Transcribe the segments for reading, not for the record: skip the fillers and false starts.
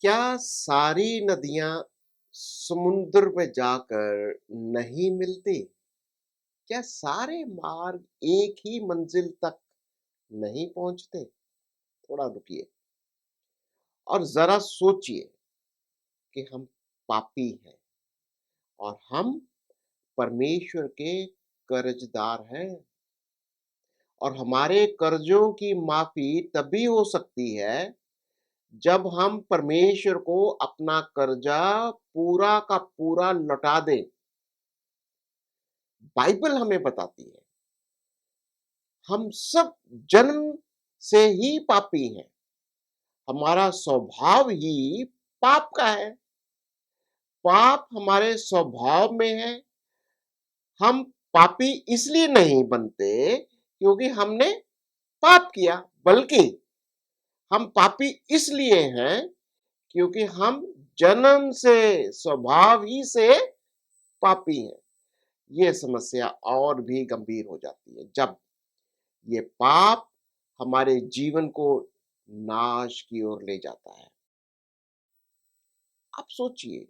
क्या सारी नदियां समुद्र में जाकर नहीं मिलती? क्या सारे मार्ग एक ही मंजिल तक नहीं पहुंचते? थोड़ा रुकिए और जरा सोचिए कि हम पापी हैं और हम परमेश्वर के कर्जदार हैं और हमारे कर्जों की माफी तभी हो सकती है जब हम परमेश्वर को अपना कर्जा पूरा का पूरा लौटा दें। बाइबल हमें बताती है हम सब जन्म से ही पापी हैं। हमारा स्वभाव ही पाप का है। पाप हमारे स्वभाव में है। हम पापी इसलिए नहीं बनते क्योंकि हमने पाप किया, बल्कि हम पापी इसलिए हैं क्योंकि हम जन्म से स्वभाव ही से पापी हैं। ये समस्या और भी गंभीर हो जाती है जब ये पाप हमारे जीवन को नाश की ओर ले जाता है। आप सोचिए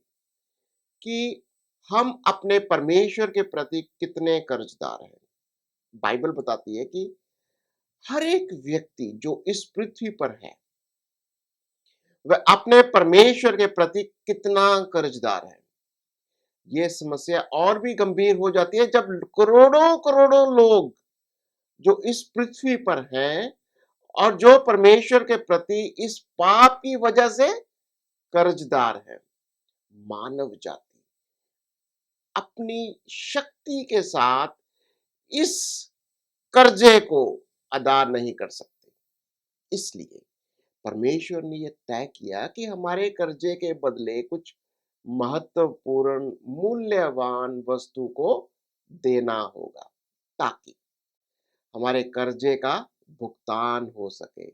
कि हम अपने परमेश्वर के प्रति कितने कर्जदार हैं। बाइबल बताती है कि हर एक व्यक्ति जो इस पृथ्वी पर है, वह अपने परमेश्वर के प्रति कितना कर्जदार है। ये समस्या और भी गंभीर हो जाती है जब करोड़ों करोड़ों लोग जो इस पृथ्वी पर हैं और जो परमेश्वर के प्रति इस पाप की वजह से कर्जदार है। मानव जाति अपनी शक्ति के साथ इस कर्जे को अदा नहीं कर सकते। इसलिए परमेश्वर ने यह तय किया कि हमारे कर्जे के बदले कुछ महत्वपूर्ण मूल्यवान वस्तु को देना होगा ताकि हमारे कर्जे का भुगतान हो सके।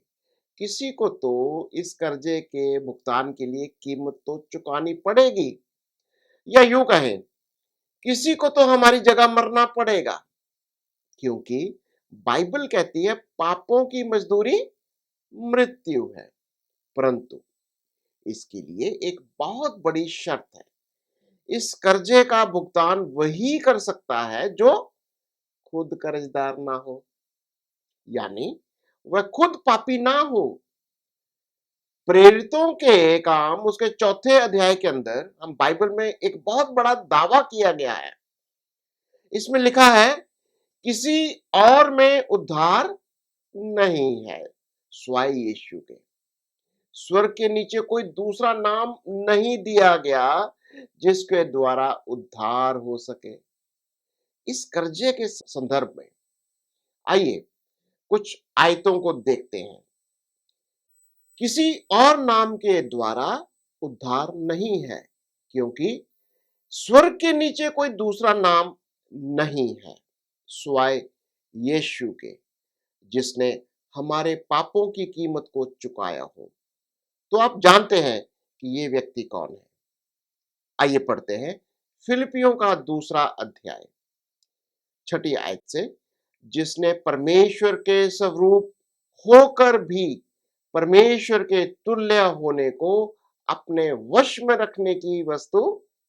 किसी को तो इस कर्जे के भुगतान के लिए कीमत तो चुकानी पड़ेगी, या यूं कहें किसी को तो हमारी जगह मरना पड़ेगा, क्योंकि बाइबल कहती है पापों की मजदूरी मृत्यु है। परंतु इसके लिए एक बहुत बड़ी शर्त है। इस कर्जे का भुगतान वही कर सकता है जो खुद कर्जदार ना हो, यानी वह खुद पापी ना हो। प्रेरितों के काम उसके चौथे अध्याय के अंदर हम बाइबल में एक बहुत बड़ा दावा किया गया है। इसमें लिखा है किसी और में उद्धार नहीं है स्वाय यीशु के। स्वर्ग के नीचे कोई दूसरा नाम नहीं दिया गया जिसके द्वारा उद्धार हो सके। इस कर्जे के संदर्भ में आइए कुछ आयतों को देखते हैं। किसी और नाम के द्वारा उद्धार नहीं है, क्योंकि स्वर्ग के नीचे कोई दूसरा नाम नहीं है स्वाय यीशु के, जिसने हमारे पापों की कीमत को चुकाया हो। तो आप जानते हैं कि ये व्यक्ति कौन है। आइए पढ़ते हैं फिलिपियों का दूसरा अध्याय छठी आयत से। जिसने परमेश्वर के स्वरूप होकर भी परमेश्वर के तुल्य होने को अपने वश में रखने की वस्तु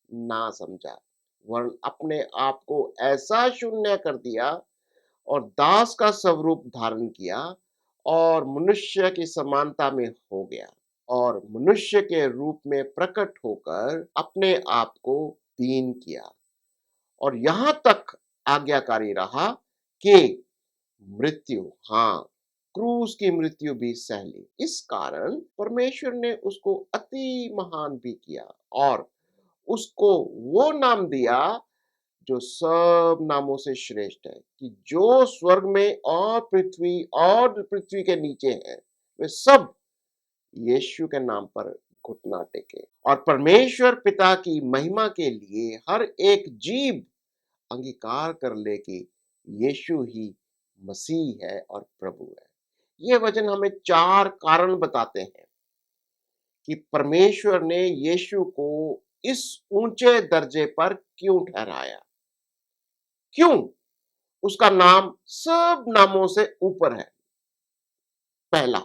ना समझा, वरन अपने आप को ऐसा शून्य कर दिया और दास का स्वरूप धारण किया और मनुष्य की समानता में हो गया और मनुष्य के रूप में प्रकट होकर अपने आप को दीन किया और यहां तक आज्ञाकारी रहा कि मृत्यु, हाँ, क्रूस की मृत्यु भी सह ली। इस कारण परमेश्वर ने उसको अति महान भी किया और उसको वो नाम दिया जो सब नामों से श्रेष्ठ है, कि जो स्वर्ग में और पृथ्वी के नीचे हैं वे सब यीशु के नाम पर घुटना टेके और परमेश्वर पिता की महिमा के लिए हर एक जीव अंगीकार कर ले कि यीशु ही मसीह है और प्रभु है। ये वचन हमें चार कारण बताते हैं कि परमेश्वर ने यीशु को इस ऊंचे दर्जे पर क्यों ठहराया। क्यों? उसका नाम सब नामों से ऊपर है। पहला,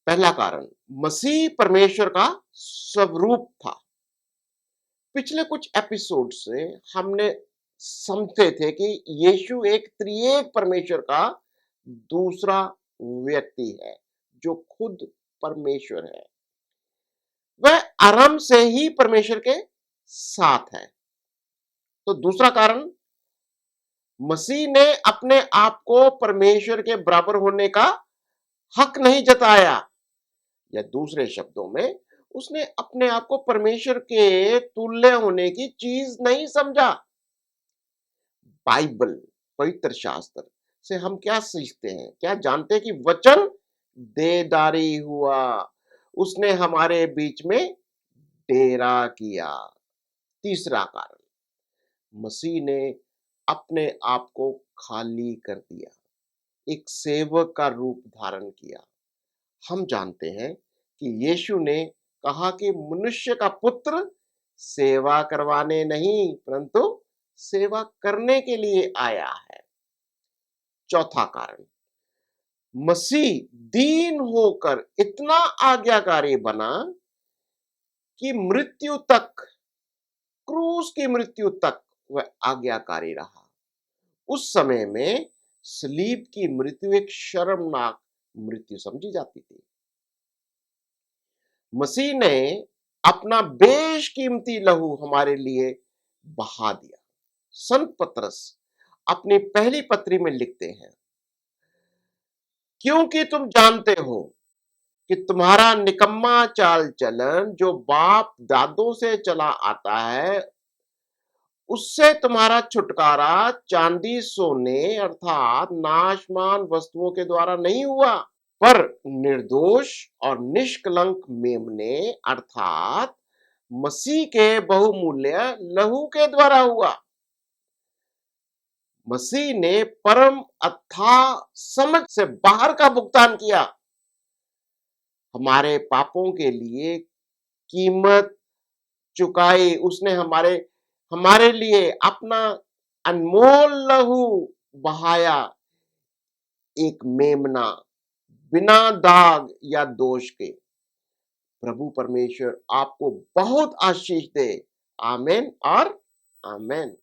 पहला कारण, मसीह परमेश्वर का स्वरूप था। पिछले कुछ एपिसोड से हमने समझते थे कि यीशु एक त्रिएक परमेश्वर का दूसरा व्यक्ति है, जो खुद परमेश्वर है। वह आरंभ से ही परमेश्वर के साथ है। तो दूसरा कारण, मसीह ने अपने आप को परमेश्वर के बराबर होने का हक नहीं जताया, या दूसरे शब्दों में उसने अपने आप को परमेश्वर के तुल्य होने की चीज नहीं समझा। बाइबल, पवित्र शास्त्र से हम क्या सीखते हैं, क्या जानते हैं कि वचन देदारी हुआ, उसने हमारे बीच में डेरा किया। तीसरा कारण, मसीह ने अपने आप को खाली कर दिया, एक सेवक का रूप धारण किया। हम जानते हैं कि यीशु ने कहा कि मनुष्य का पुत्र सेवा करवाने नहीं परंतु सेवा करने के लिए आया है। चौथा कारण, मसीह दीन होकर इतना आज्ञाकारी बना कि मृत्यु तक, क्रूस की मृत्यु तक वह आज्ञाकारी रहा। उस समय में सलीब की मृत्यु एक शर्मनाक मृत्यु समझी जाती थी। मसीह ने अपना बेशकीमती लहू हमारे लिए बहा दिया। संत पतरस अपनी पहली पत्री में लिखते हैं, क्योंकि तुम जानते हो कि तुम्हारा निकम्मा चाल चलन जो बाप दादों से चला आता है, उससे तुम्हारा छुटकारा चांदी सोने अर्थात नाशमान वस्तुओं के द्वारा नहीं हुआ, पर निर्दोष और निष्कलंक मेमने अर्थात मसीह के बहुमूल्य लहू के द्वारा हुआ। मसीह ने परम अथाह समझ से बाहर का भुगतान किया, हमारे पापों के लिए कीमत चुकाई। उसने हमारे हमारे लिए अपना अनमोल लहू बहाया, एक मेमना बिना दाग या दोष के। प्रभु परमेश्वर आपको बहुत आशीष दे। आमीन और आमीन।